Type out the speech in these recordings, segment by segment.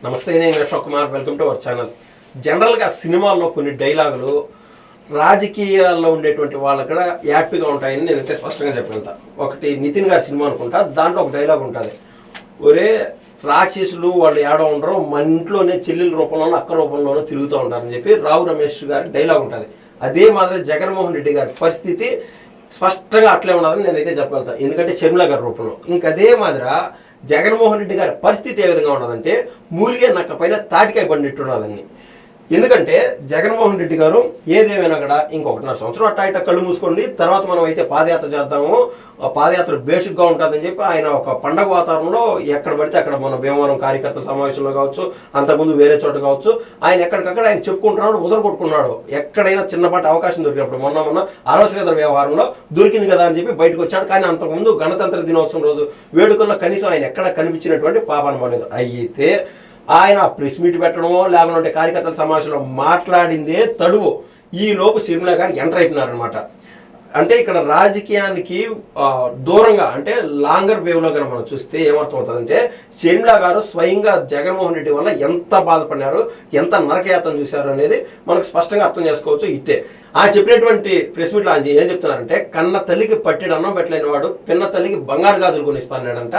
నమస్తే, నేను Ashok Kumar. Welcome to our channel. జనరల్గా సినిమాల్లో కొన్ని డైలాగులు రాజకీయాల్లో ఉండేటువంటి వాళ్ళకు కూడా యాప్గా ఉంటాయని నేనైతే స్పష్టంగా చెప్పగలుగుతా. ఒకటి నితిన్ గారి సినిమా అనుకుంటా, దాంట్లో ఒక డైలాగ్ ఉంటుంది, ఒరే రాక్షసులు వాళ్ళు ఏడ ఉండరు, మన ఇంట్లోనే చెల్లెల రూపంలోనూ అక్క రూపంలోనూ తిరుగుతూ ఉంటారని చెప్పి రావు రమేష్ గారి డైలాగ్ ఉంటుంది. అదే మాదిరి జగన్మోహన్ రెడ్డి గారి పరిస్థితి స్పష్టంగా అట్లే ఉండదని నేనైతే చెప్పగలుగుతాను, ఎందుకంటే షర్మిల గారి రూపంలో. ఇంకదే మాదిరి జగన్మోహన్ రెడ్డి గారి పరిస్థితి ఏ విధంగా ఉన్నదంటే మూలిగే నక్క పైన తాటికాయ పడినట్టు ఉన్నదని. ఎందుకంటే జగన్మోహన్ రెడ్డి గారు ఏదేమైనా కూడా ఇంకొకటిన్నర సంవత్సరం అట్టా కళ్ళు మూసుకోండి, తర్వాత మనం అయితే పాదయాత్ర చేద్దాము, పాదయాత్ర బేసిక్గా ఉంటుందని చెప్పి ఆయన ఒక పండగ వాతావరణంలో ఎక్కడ పడితే అక్కడ మన భీమవరం కార్యకర్తల సమావేశంలో కావచ్చు, అంతకుముందు వేరే చోట కావచ్చు, ఆయన ఎక్కడికక్కడ ఆయన చెప్పుకుంటున్నాడు, కొట్టుకున్నాడు. ఎక్కడైనా చిన్నపాటి అవకాశం దొరికినప్పుడు మొన్న అరవశ్రీధర వ్యవహారంలో దొరికింది కదా అని చెప్పి బయటకు వచ్చాడు. కానీ అంతకుముందు గణతంత్ర దినోత్సవం రోజు వేడుకల్లో కనీసం ఆయన ఎక్కడ కనిపించినటువంటి పాపన పడలేదు. అయితే ఆయన ప్రెస్ మీట్ పెట్టడమో లేకుంటే కార్యకర్తల సమావేశంలో మాట్లాడిందే తడువు. ఈ లోపు షర్మిల గారు ఎంటర్ అయిపోయినారనమాట. అంటే ఇక్కడ రాజకీయానికి దూరంగా అంటే లాంగర్ వేవ్లో కనుక మనం చూస్తే ఏమర్థం అవుతుందంటే షర్మిల గారు స్వయంగా జగన్మోహన్ రెడ్డి వల్ల ఎంత బాధపడినారు, ఎంత నరకయాతన చూశారు అనేది మనకు స్పష్టంగా అర్థం చేసుకోవచ్చు. ఇట్టే ఆ చెప్పినటువంటి ప్రెస్ మీట్లో ఆయన ఏం చెప్తున్నారంటే, కన్న తల్లికి పట్టిన అన్నం పెట్టలేని వాడు పిన్న తల్లికి బంగారు గాజులు కొనిస్తానంట.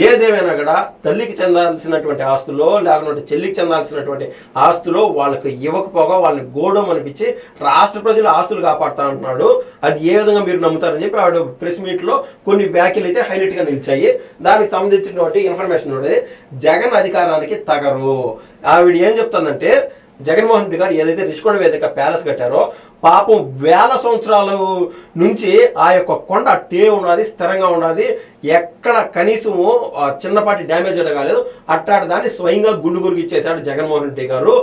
ఏదేమైనా కూడా తల్లికి చెందాల్సినటువంటి ఆస్తులో లేకపోతే చెల్లికి చెందాల్సినటువంటి ఆస్తులో వాళ్ళకి ఇవ్వకపోగా వాళ్ళని గోడం అనిపించి రాష్ట్ర ప్రజల ఆస్తులు కాపాడుతా అంటున్నాడు. అది ఏ విధంగా మీరు నమ్ముతారని చెప్పి ఆవిడ ప్రెస్ మీట్లో కొన్ని వ్యాఖ్యలు అయితే హైలైట్గా నిలిచాయి. దానికి సంబంధించినటువంటి ఇన్ఫర్మేషన్ ఉండేది. జగన్ అధికారానికి తగరు. ఆవిడ ఏం చెప్తుందంటే, జగన్మోహన్ రెడ్డి గారు ఏదైతే రిషికొండ వేదిక ప్యాలెస్ కట్టారో పాపం వేల సంవత్సరాల నుంచి ఆ యొక్క కొండ అట్టే ఉన్నది, స్థిరంగా ఉన్నది, ఎక్కడ కనీసము చిన్నపాటి డ్యామేజ్ కాలేదు. అట్టాటి దాన్ని స్వయంగా గుండు గురికి ఇచ్చేశాడు జగన్మోహన్ రెడ్డి గారు.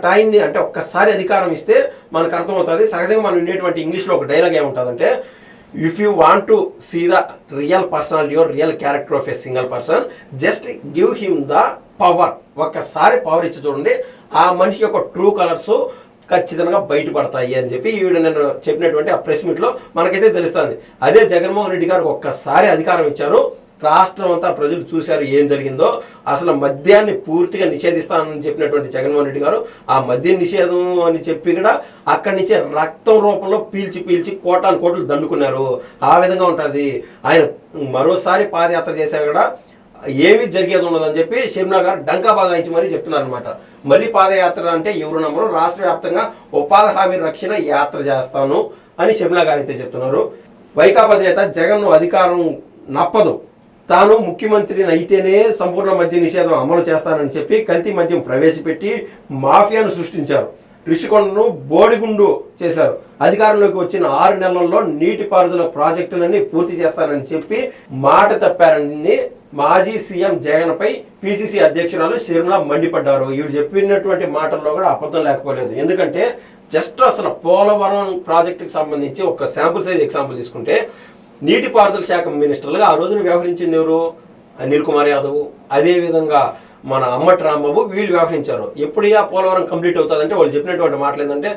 టైంని అంటే ఒక్కసారి అధికారం ఇస్తే మనకు అర్థమవుతుంది. సహజంగా మనం ఉండేటువంటి ఇంగ్లీష్లో ఒక డైలాగ్ ఏముంటుందంటే, if you want to see the real personality or real character of a single person, just give him the power. ఒక్కసారి పవర్ ఇచ్చి చూడండి, ఆ మనిషి యొక్క ట్రూ కలర్స్ ఖచ్చితంగా బయటపడతాయి అని చెప్పి ఈవిడ నేను చెప్పినటువంటి ఆ ప్రెస్ మీట్లో మనకైతే తెలుస్తుంది. అదే జగన్మోహన్ రెడ్డి గారికి ఒక్కసారి అధికారం ఇచ్చారు, రాష్ట్రం అంతా ప్రజలు చూశారు ఏం జరిగిందో. అసలు మద్యాన్ని పూర్తిగా నిషేధిస్తానని చెప్పినటువంటి జగన్మోహన్ రెడ్డి గారు ఆ మద్య నిషేధం అని చెప్పి కూడా అక్కడి నుంచే రక్తం రూపంలో పీల్చి కోటాను కోట్లు దండుకున్నారు. ఆ విధంగా ఉంటుంది. ఆయన మరోసారి పాదయాత్ర చేశారు కూడా ఏమీ జరిగేది ఉండదని చెప్పి షర్మిల గారు డంకా బాగాయించి మరీ చెప్తున్నారు అనమాట. మళ్ళీ పాదయాత్ర అంటే ఎవరు నమ్మరు, రాష్ట్ర వ్యాప్తంగా ఉపాధి హామీ రక్షణ యాత్ర చేస్తాను అని షర్మిల గారు అయితే చెప్తున్నారు. వైకాపా అధినేత జగన్ అధికారం నప్పదు, తాను ముఖ్యమంత్రిని అయితేనే సంపూర్ణ మద్య నిషేధం అమలు చేస్తానని చెప్పి కల్తీ మద్యం ప్రవేశపెట్టి మాఫియాను సృష్టించారు. రిషికొండను బోడిగుండు చేశారు. అధికారంలోకి వచ్చిన 6 నెలల్లో నీటిపారుదల ప్రాజెక్టులన్నీ పూర్తి చేస్తానని చెప్పి మాట తప్పారని మాజీ సీఎం జగన్ పై పిసిసి అధ్యక్షురాలు షర్మిల మండిపడ్డారు. ఈవిడ చెప్పినటువంటి మాటల్లో కూడా అబద్ధం లేకపోలేదు. ఎందుకంటే జస్ట్ అసలు పోలవరం ప్రాజెక్టుకి సంబంధించి ఒక శాంపుల్ సైజ్ ఎగ్జాంపుల్ తీసుకుంటే, నీటిపారుదల శాఖ మినిస్టర్లుగా ఆ రోజున వ్యవహరించింది ఎవరు? అనిల్ కుమార్ యాదవ్, అదేవిధంగా మన అంబటి రాంబాబు, వీళ్ళు వ్యవహరించారు. ఎప్పుడైనా పోలవరం కంప్లీట్ అవుతుందంటే వాళ్ళు చెప్పినటువంటి మాటలు ఏంటంటే,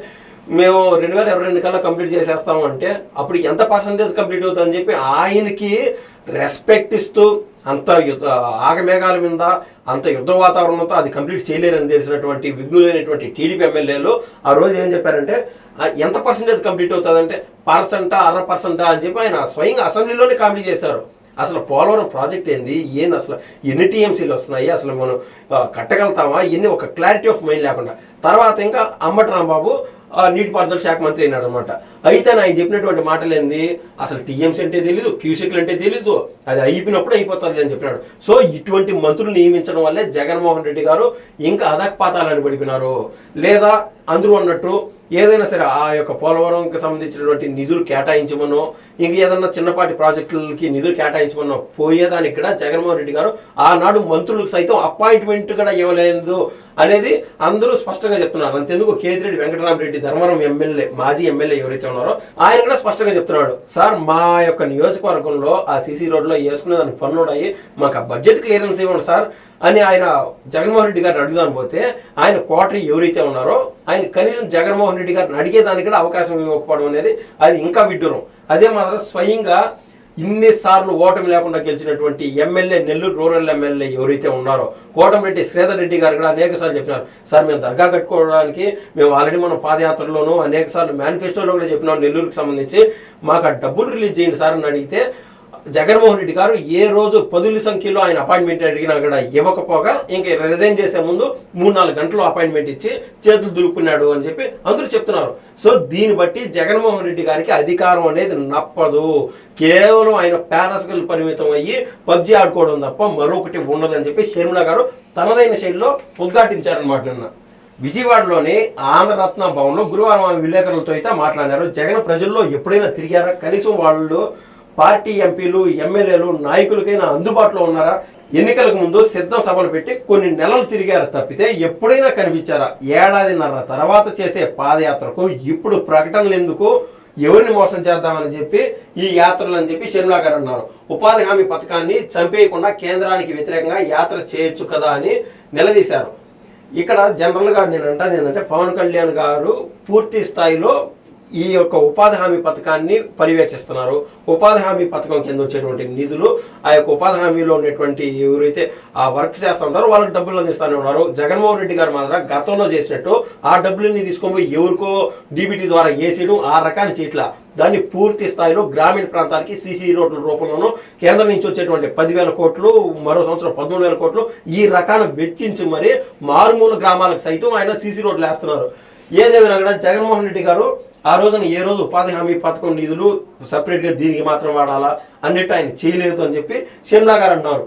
మేము 2022 కల్లా కంప్లీట్ చేసేస్తాము అంటే అప్పుడు ఎంత పర్సంటేజ్ కంప్లీట్ అవుతుందని చెప్పి ఆయనకి రెస్పెక్ట్ ఇస్తూ అంత ఆగమేఘాల మీద అంత యుద్ధ వాతావరణంతో అది కంప్లీట్ చేయలేరని తెలిసినటువంటి విఘ్నులైనటువంటి టీడీపీ ఎమ్మెల్యేలు ఆ రోజు ఏం చెప్పారంటే, ఎంత పర్సంటేజ్ కంప్లీట్ అవుతుందంటే 1%, 0.5% అని చెప్పి ఆయన స్వయంగా అసెంబ్లీలోనే కామెంట్ చేశారు. అసలు పోలవరం ప్రాజెక్ట్ ఏంది, అసలు ఎన్ని టీఎంసీలు వస్తున్నాయి, అసలు మనం కట్టగలుగుతామా, ఇన్ని ఒక క్లారిటీ ఆఫ్ మైండ్ లేకుండా. తర్వాత ఇంకా అంబటి రాంబాబు నీటిపారుదల శాఖ మంత్రి అయినాడు అనమాట. అయితే ఆయన చెప్పినటువంటి మాటలు ఏంది, అసలు టీఎంసీ అంటే తెలీదు, క్యూసెక్లు అంటే తెలీదు, అది అయిపోయినప్పుడు అయిపోతుంది అని చెప్పినాడు. సో ఇటువంటి మంత్రులు నియమించడం వల్లే జగన్మోహన్ రెడ్డి గారు ఇంకా అధపాతాలని పడిపోయినారు. లేదా అందరూ అన్నట్టు ఏదైనా సరే ఆ యొక్క పోలవరంకి సంబంధించినటువంటి నిధులు కేటాయించమనో, ఇంక ఏదన్నా చిన్నపాటి ప్రాజెక్టులకి నిధులు కేటాయించమనో పోయేదానికి కూడా జగన్మోహన్ రెడ్డి గారు ఆనాడు మంత్రులకు సైతం అపాయింట్మెంట్ కూడా ఇవ్వలేదు అనేది అందరూ స్పష్టంగా చెప్తున్నారు. అంతెందుకు కేతిరెడ్డి వెంకటరామరెడ్డి ధర్మవరం ఎమ్మెల్యే, మాజీ ఎమ్మెల్యే ఎవరైతే ఉన్నారో ఆయన కూడా స్పష్టంగా చెప్తున్నాడు, సార్ మా యొక్క నియోజకవర్గంలో ఆ సీసీ రోడ్లో వేసుకునే దానికి పనులున్నాయి, మాకు ఆ బడ్జెట్ క్లియరెన్స్ ఇవ్వండి సార్ అని ఆయన జగన్మోహన్ రెడ్డి గారిని అడుగుదాని పోతే, ఆయన కోటరీ ఎవరైతే ఉన్నారో ఆయన కనీసం జగన్మోహన్ రెడ్డి గారిని అడిగేదానికి కూడా అవకాశం ఇవ్వకపోవడం అనేది అది ఇంకా విడ్డూరం. అదే మాత్రం స్వయంగా ఇన్నిసార్లు ఓటమి లేకుండా గెలిచినటువంటి ఎమ్మెల్యే, నెల్లూరు రూరల్ ఎమ్మెల్యే ఎవరైతే ఉన్నారో కోటమిరెడ్డి శ్రీధర్ రెడ్డి గారు కూడా అనేకసార్లు చెప్పినారు, సార్ మేము దర్గా కట్టుకోవడానికి మేము ఆల్రెడీ మన పాదయాత్రలోనూ అనేకసార్లు మేనిఫెస్టోలో కూడా చెప్పినాం, నెల్లూరుకి సంబంధించి మాకు ఆ డబ్బులు రిలీజ్ చేయండి సార్ అని అడిగితే జగన్మోహన్ రెడ్డి గారు ఏ రోజు పదుల సంఖ్యలో ఆయన అపాయింట్మెంట్ అడిగినా కూడా ఇవ్వకపోగా ఇంకా రిజైన్ చేసే ముందు 3-4 గంటలు అపాయింట్మెంట్ ఇచ్చి చేతులు దులుపుకున్నాడు అని చెప్పి అందరూ చెప్తున్నారు. సో దీన్ని బట్టి జగన్మోహన్ రెడ్డి గారికి అధికారం అనేది నప్పదు. కేవలం ఆయన ప్యారస్కి పరిమితం అయ్యి పబ్జీ ఆడుకోవడం తప్ప మరొకటి ఉండదని చెప్పి షర్మిల గారు తనదైన శైలిలో ఉద్ఘాటించారనమాట. నిన్న విజయవాడలోని ఆంధ్రరత్న భవన్లో గురువారం ఆమె విలేకరులతో అయితే మాట్లాడారు. జగన్ ప్రజల్లో ఎప్పుడైనా తిరిగారా? కనీసం వాళ్ళు పార్టీ ఎంపీలు, ఎమ్మెల్యేలు, నాయకులకైనా అందుబాటులో ఉన్నారా? ఎన్నికలకు ముందు సిద్ధ సభలు పెట్టి కొన్ని నెలలు తిరిగారు తప్పితే ఎప్పుడైనా కనిపించారా? 1.5 ఏళ్ల తర్వాత చేసే పాదయాత్రకు ఇప్పుడు ప్రకటనలు ఎందుకు? ఎవరిని మోసం చేద్దామని చెప్పి ఈ యాత్రలు అని చెప్పి షర్మిల గారు అన్నారు. ఉపాధి హామీ పథకాన్ని చంపేయకుండా కేంద్రానికి వ్యతిరేకంగా యాత్ర చేయొచ్చు కదా అని నిలదీశారు. ఇక్కడ జనరల్గా నేను అంటాను ఏంటంటే, పవన్ కళ్యాణ్ గారు పూర్తి స్థాయిలో ఈ యొక్క ఉపాధి హామీ పథకాన్ని పర్యవేక్షిస్తున్నారు. ఉపాధి హామీ పథకం కింద వచ్చేటువంటి నిధులు ఆ యొక్క ఉపాధి హామీలో ఉన్నటువంటి ఎవరైతే ఆ వర్క్ చేస్తూ ఉంటారో వాళ్ళకి డబ్బులు అందిస్తూనే ఉన్నారు. జగన్మోహన్ రెడ్డి గారు మాత్రం గతంలో చేసినట్టు ఆ డబ్బులన్నీ తీసుకొని పోయి ఎవరికో డీబీటీ ద్వారా వేసేయడం ఆ రకాన్ని చేయట్లా. దాన్ని పూర్తి స్థాయిలో గ్రామీణ ప్రాంతాలకి సీసీ రోడ్ల రూపంలోనూ కేంద్రం నుంచి వచ్చేటువంటి 10,000 కోట్లు, మరో సంవత్సరం 13,000 కోట్లు ఈ రకాన్ని వెచ్చించి మరి మారుమూల గ్రామాలకు సైతం ఆయన సీసీ రోడ్లు వేస్తున్నారు. ఏదేమైనా కూడా జగన్మోహన్ రెడ్డి గారు ఆ రోజున ఏ రోజు ఉపాధి హామీ పథకం నిధులు సపరేట్గా దీనికి మాత్రం వాడాలా అన్నట్టు ఆయన చేయలేదు అని చెప్పి షర్మిల గారు అన్నారు.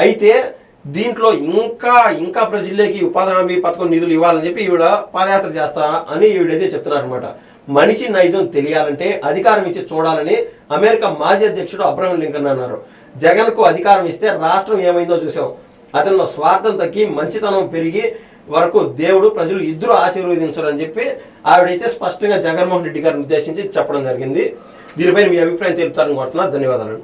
అయితే దీంట్లో ఇంకా ప్రజల్లోకి ఉపాధి హామీ పథకం నిధులు ఇవ్వాలని చెప్పి ఈవిడ పాదయాత్ర చేస్తా అని ఈవిడైతే చెప్తున్నారనమాట. మనిషి నైజం తెలియాలంటే అధికారం ఇచ్చి చూడాలని అమెరికా మాజీ అధ్యక్షుడు అబ్రహం లింకన్ అన్నారు. జగన్కు అధికారం ఇస్తే రాష్ట్రం ఏమైందో చూసాం. అతనిలో స్వార్థం తగ్గి మంచితనం పెరిగి వరకు దేవుడు, ప్రజలు ఇద్దరు ఆశీర్వదించారని చెప్పి ఆవిడైతే స్పష్టంగా జగన్మోహన్ రెడ్డి గారిని ఉద్దేశించి చెప్పడం జరిగింది. దీనిపై మీ అభిప్రాయం తెలుపుతారని కోరుతున్నా. ధన్యవాదాలు.